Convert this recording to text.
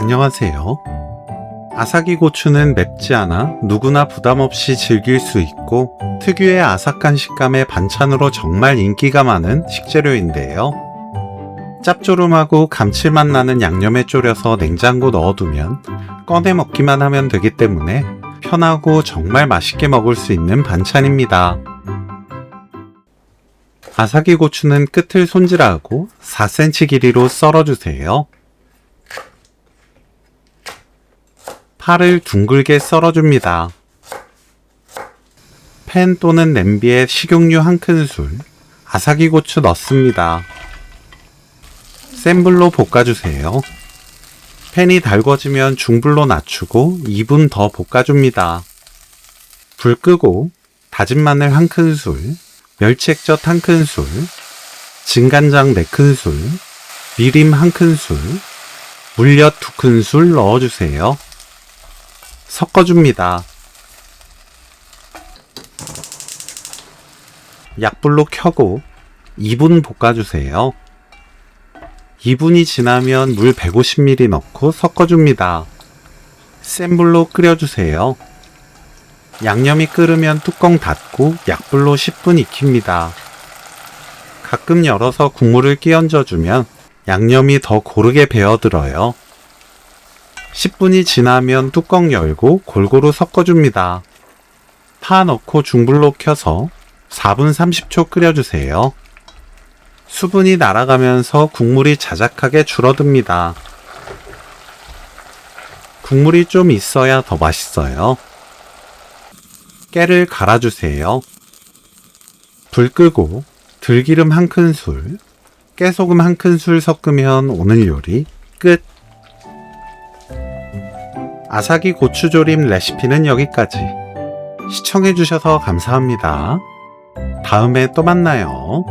안녕하세요. 아사기 고추는 맵지 않아 누구나 부담없이 즐길 수 있고 특유의 아삭한 식감의 반찬으로 정말 인기가 많은 식재료인데요. 짭조름하고 감칠맛 나는 양념에 졸여서 냉장고 넣어두면 꺼내 먹기만 하면 되기 때문에 편하고 정말 맛있게 먹을 수 있는 반찬입니다. 아사기 고추는 끝을 손질하고 4cm 길이로 썰어주세요. 파를 둥글게 썰어줍니다. 팬 또는 냄비에 식용유 1큰술, 아사기 고추 넣습니다. 센 불로 볶아주세요. 팬이 달궈지면 중불로 낮추고 2분 더 볶아줍니다. 불 끄고 다진 마늘 1큰술, 멸치액젓 1큰술, 진간장 4큰술, 미림 1큰술, 물엿 2큰술 넣어주세요. 섞어줍니다. 약불로 켜고 2분 볶아주세요. 2분이 지나면 물 150ml 넣고 섞어줍니다. 센 불로 끓여주세요. 양념이 끓으면 뚜껑 닫고 약불로 10분 익힙니다. 가끔 열어서 국물을 끼얹어주면 양념이 더 고르게 배어들어요. 10분이 지나면 뚜껑 열고 골고루 섞어줍니다. 파 넣고 중불로 켜서 4분 30초 끓여주세요. 수분이 날아가면서 국물이 자작하게 줄어듭니다. 국물이 좀 있어야 더 맛있어요. 깨를 갈아주세요. 불 끄고 들기름 1큰술, 깨소금 1큰술 섞으면 오늘 요리 끝! 아사기 고추조림 레시피는 여기까지. 시청해주셔서 감사합니다. 다음에 또 만나요.